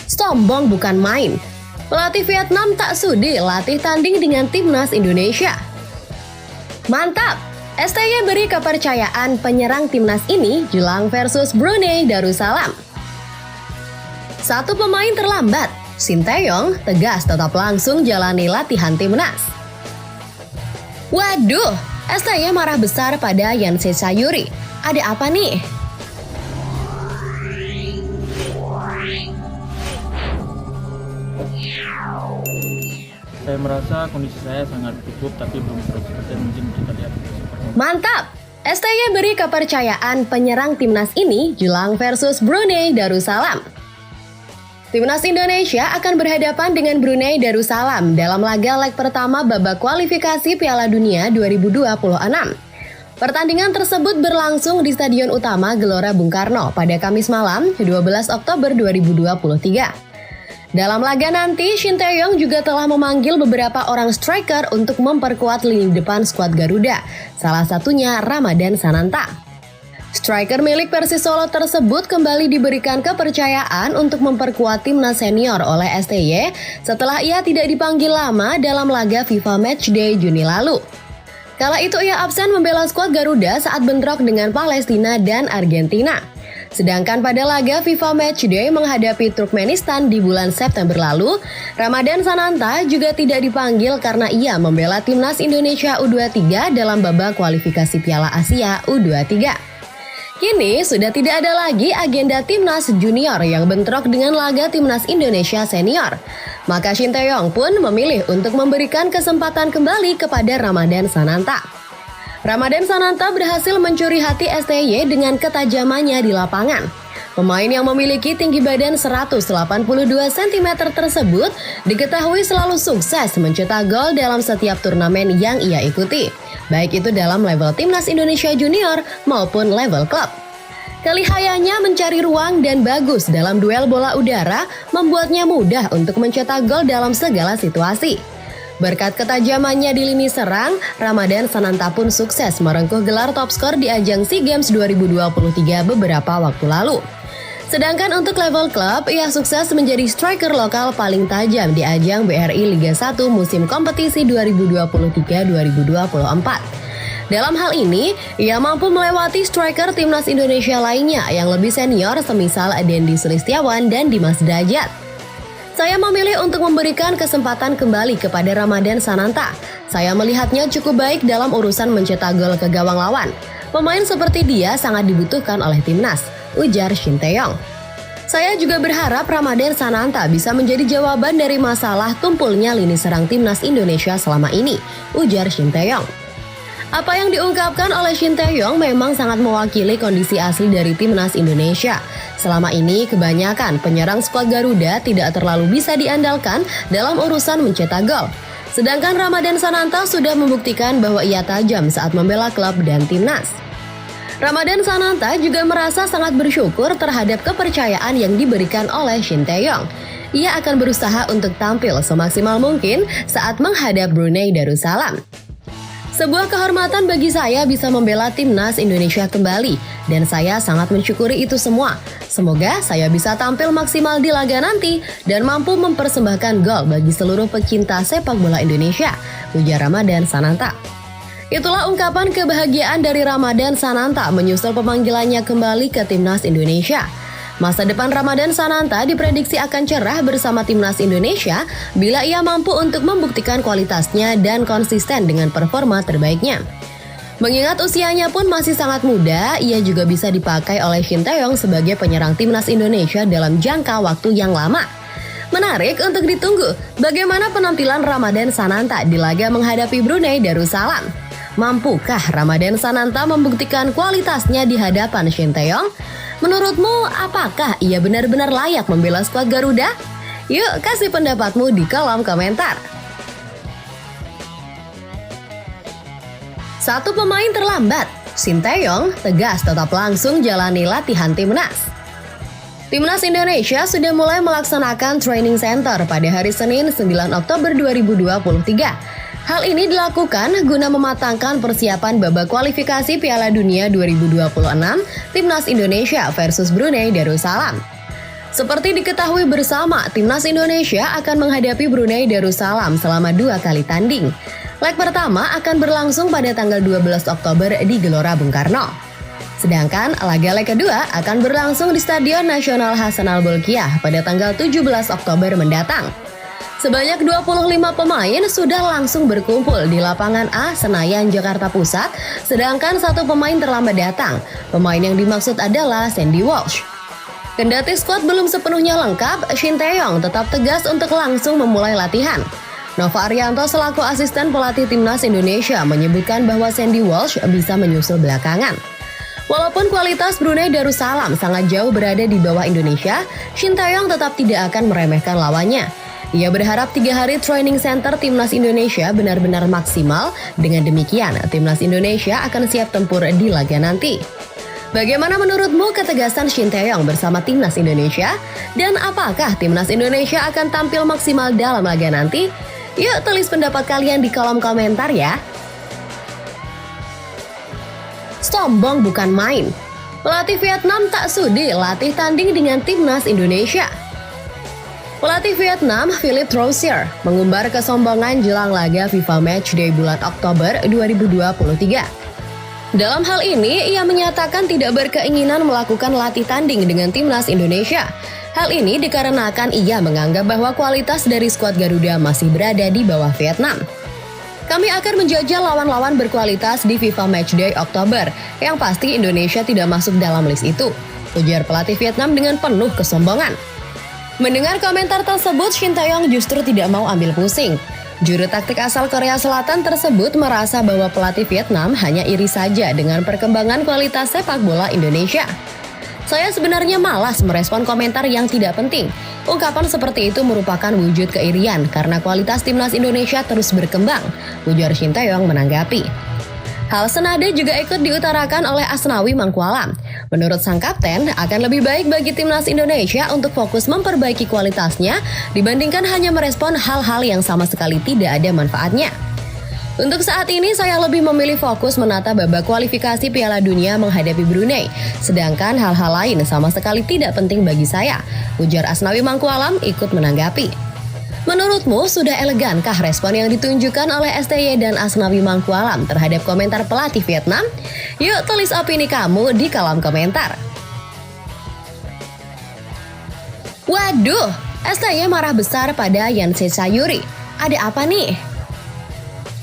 Sombong bukan main. Pelatih Vietnam tak sudi latih tanding dengan timnas Indonesia. Mantap! STY beri kepercayaan penyerang timnas ini jelang versus Brunei Darussalam. Satu pemain terlambat, Shin Tae-yong tegas tetap langsung jalani latihan timnas. Waduh, STY marah besar pada Yansei Sayuri. Ada apa nih? Saya merasa kondisi saya sangat cukup tapi belum 100%, mungkin kita lihat. Mantap! STY beri kepercayaan penyerang timnas ini jelang versus Brunei Darussalam. Timnas Indonesia akan berhadapan dengan Brunei Darussalam dalam laga leg pertama babak kualifikasi Piala Dunia 2026. Pertandingan tersebut berlangsung di Stadion Utama Gelora Bung Karno pada Kamis malam 12 Oktober 2023. Dalam laga nanti, Shin Tae-yong juga telah memanggil beberapa orang striker untuk memperkuat lini depan skuad Garuda, salah satunya Ramadan Sananta. Striker milik Persis Solo tersebut kembali diberikan kepercayaan untuk memperkuat timnas senior oleh STY setelah ia tidak dipanggil lama dalam laga FIFA Matchday Juni lalu. Kala itu ia absen membela skuad Garuda saat bentrok dengan Palestina dan Argentina. Sedangkan pada laga FIFA Matchday menghadapi Turkmenistan di bulan September lalu, Ramadan Sananta juga tidak dipanggil karena ia membela timnas Indonesia U23 dalam babak kualifikasi Piala Asia U23. Kini sudah tidak ada lagi agenda timnas junior yang bentrok dengan laga timnas Indonesia senior. Maka Shin Tae-yong pun memilih untuk memberikan kesempatan kembali kepada Ramadan Sananta. Ramadan Sananta berhasil mencuri hati STY dengan ketajamannya di lapangan. Pemain yang memiliki tinggi badan 182 cm tersebut diketahui selalu sukses mencetak gol dalam setiap turnamen yang ia ikuti, baik itu dalam level timnas Indonesia junior maupun level klub. Kelihayannya mencari ruang dan bagus dalam duel bola udara membuatnya mudah untuk mencetak gol dalam segala situasi. Berkat ketajamannya di lini serang, Ramadan Sananta pun sukses merengkuh gelar top skor di ajang SEA Games 2023 beberapa waktu lalu. Sedangkan untuk level klub, ia sukses menjadi striker lokal paling tajam di ajang BRI Liga 1 musim kompetisi 2023-2024. Dalam hal ini, ia mampu melewati striker timnas Indonesia lainnya yang lebih senior semisal Dendi Sulistiawan dan Dimas Derajat. Saya memilih untuk memberikan kesempatan kembali kepada Ramadan Sananta. Saya melihatnya cukup baik dalam urusan mencetak gol ke gawang lawan. Pemain seperti dia sangat dibutuhkan oleh timnas, ujar Shin Tae-yong. Saya juga berharap Ramadan Sananta bisa menjadi jawaban dari masalah tumpulnya lini serang timnas Indonesia selama ini, ujar Shin Tae-yong. Apa yang diungkapkan oleh Shin Tae-yong memang sangat mewakili kondisi asli dari timnas Indonesia. Selama ini, kebanyakan penyerang skuad Garuda tidak terlalu bisa diandalkan dalam urusan mencetak gol. Sedangkan Ramadan Sananta sudah membuktikan bahwa ia tajam saat membela klub dan timnas. Ramadan Sananta juga merasa sangat bersyukur terhadap kepercayaan yang diberikan oleh Shin Tae-yong. Ia akan berusaha untuk tampil semaksimal mungkin saat menghadap Brunei Darussalam. Sebuah kehormatan bagi saya bisa membela timnas Indonesia kembali, dan saya sangat mensyukuri itu semua. Semoga saya bisa tampil maksimal di laga nanti dan mampu mempersembahkan gol bagi seluruh pecinta sepak bola Indonesia, ujar Ramadan Sananta. Itulah ungkapan kebahagiaan dari Ramadan Sananta menyusul pemanggilannya kembali ke timnas Indonesia. Masa depan Ramadan Sananta diprediksi akan cerah bersama timnas Indonesia bila ia mampu untuk membuktikan kualitasnya dan konsisten dengan performa terbaiknya. Mengingat usianya pun masih sangat muda, ia juga bisa dipakai oleh Shin Tae-yong sebagai penyerang timnas Indonesia dalam jangka waktu yang lama. Menarik untuk ditunggu, bagaimana penampilan Ramadan Sananta di laga menghadapi Brunei Darussalam. Mampukah Ramadan Sananta membuktikan kualitasnya di hadapan Shin Tae-yong? Menurutmu, apakah ia benar-benar layak membela skuad Garuda? Yuk, kasih pendapatmu di kolom komentar. Satu pemain terlambat, Shin Tae-yong tegas tetap langsung jalani latihan timnas. Timnas Indonesia sudah mulai melaksanakan training center pada hari Senin 9 Oktober 2023. Hal ini dilakukan guna mematangkan persiapan babak kualifikasi Piala Dunia 2026 Timnas Indonesia versus Brunei Darussalam. Seperti diketahui bersama, Timnas Indonesia akan menghadapi Brunei Darussalam selama 2 kali tanding. Leg pertama akan berlangsung pada tanggal 12 Oktober di Gelora Bung Karno. Sedangkan laga leg kedua akan berlangsung di Stadion Nasional Hasanal Bolkiah pada tanggal 17 Oktober mendatang. Sebanyak 25 pemain sudah langsung berkumpul di lapangan A Senayan, Jakarta Pusat, sedangkan 1 pemain terlambat datang. Pemain yang dimaksud adalah Sandy Walsh. Kendati skuad belum sepenuhnya lengkap, Shin Tae-yong tetap tegas untuk langsung memulai latihan. Nova Arianto selaku asisten pelatih Timnas Indonesia menyebutkan bahwa Sandy Walsh bisa menyusul belakangan. Walaupun kualitas Brunei Darussalam sangat jauh berada di bawah Indonesia, Shin Tae-yong tetap tidak akan meremehkan lawannya. Ia berharap 3 hari training center Timnas Indonesia benar-benar maksimal. Dengan demikian, Timnas Indonesia akan siap tempur di laga nanti. Bagaimana menurutmu ketegasan Shin Tae-yong bersama Timnas Indonesia? Dan apakah Timnas Indonesia akan tampil maksimal dalam laga nanti? Yuk tulis pendapat kalian di kolom komentar ya. Sombong bukan main. Pelatih Vietnam tak sudi latih tanding dengan Timnas Indonesia. Pelatih Vietnam, Philippe Troussier, mengumbar kesombongan jelang laga FIFA Matchday bulan Oktober 2023. Dalam hal ini, ia menyatakan tidak berkeinginan melakukan latih tanding dengan Timnas Indonesia. Hal ini dikarenakan ia menganggap bahwa kualitas dari skuad Garuda masih berada di bawah Vietnam. Kami akan menjajal lawan-lawan berkualitas di FIFA Matchday Oktober, yang pasti Indonesia tidak masuk dalam list itu, ujar pelatih Vietnam dengan penuh kesombongan. Mendengar komentar tersebut, Shin Tae-yong justru tidak mau ambil pusing. Juru taktik asal Korea Selatan tersebut merasa bahwa pelatih Vietnam hanya iri saja dengan perkembangan kualitas sepak bola Indonesia. Saya sebenarnya malas merespon komentar yang tidak penting. Ungkapan seperti itu merupakan wujud keirian karena kualitas Timnas Indonesia terus berkembang, ujar Shin Tae-yong menanggapi. Hal senada juga ikut diutarakan oleh Asnawi Mangkualam. Menurut sang kapten, akan lebih baik bagi Timnas Indonesia untuk fokus memperbaiki kualitasnya dibandingkan hanya merespon hal-hal yang sama sekali tidak ada manfaatnya. Untuk saat ini, saya lebih memilih fokus menata babak kualifikasi Piala Dunia menghadapi Brunei, sedangkan hal-hal lain sama sekali tidak penting bagi saya, ujar Asnawi Mangkualam ikut menanggapi. Menurutmu, sudah elegankah respon yang ditunjukkan oleh STY dan Asnawi Mangkualam terhadap komentar pelatih Vietnam? Yuk tulis opini kamu di kolom komentar. Waduh, STY marah besar pada Yanshe Sayuri. Ada apa nih?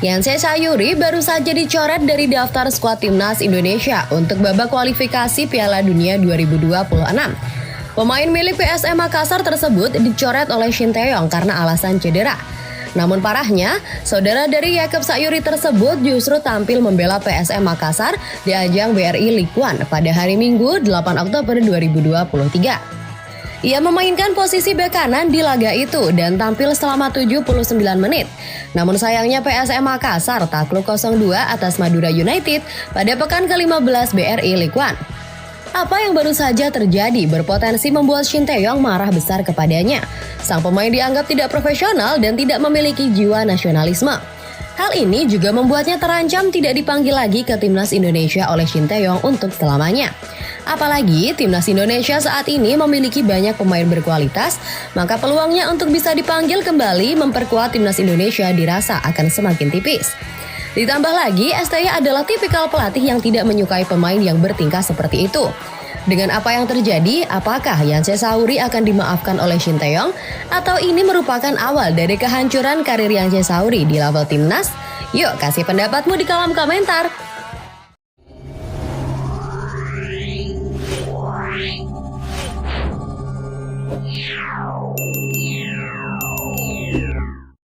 Yanshe Sayuri baru saja dicoret dari daftar skuad Timnas Indonesia untuk babak kualifikasi Piala Dunia 2026. Pemain milik PSM Makassar tersebut dicoret oleh Shin Tae-yong karena alasan cedera. Namun parahnya, saudara dari Yacob Sayuri tersebut justru tampil membela PSM Makassar di ajang BRI League One pada hari Minggu 8 Oktober 2023. Ia memainkan posisi bek kanan di laga itu dan tampil selama 79 menit. Namun sayangnya PSM Makassar takluk 0-2 atas Madura United pada pekan ke-15 BRI League One. Apa yang baru saja terjadi berpotensi membuat Shin Tae-yong marah besar kepadanya. Sang pemain dianggap tidak profesional dan tidak memiliki jiwa nasionalisme. Hal ini juga membuatnya terancam tidak dipanggil lagi ke Timnas Indonesia oleh Shin Tae-yong untuk selamanya. Apalagi Timnas Indonesia saat ini memiliki banyak pemain berkualitas, maka peluangnya untuk bisa dipanggil kembali memperkuat Timnas Indonesia dirasa akan semakin tipis. Ditambah lagi, STY adalah tipikal pelatih yang tidak menyukai pemain yang bertingkah seperti itu. Dengan apa yang terjadi, apakah Yanshe Sayuri akan dimaafkan oleh Shin Tae-yong? Atau ini merupakan awal dari kehancuran karir Yanshe Sayuri di level timnas? Yuk, kasih pendapatmu di kolom komentar. Yeah.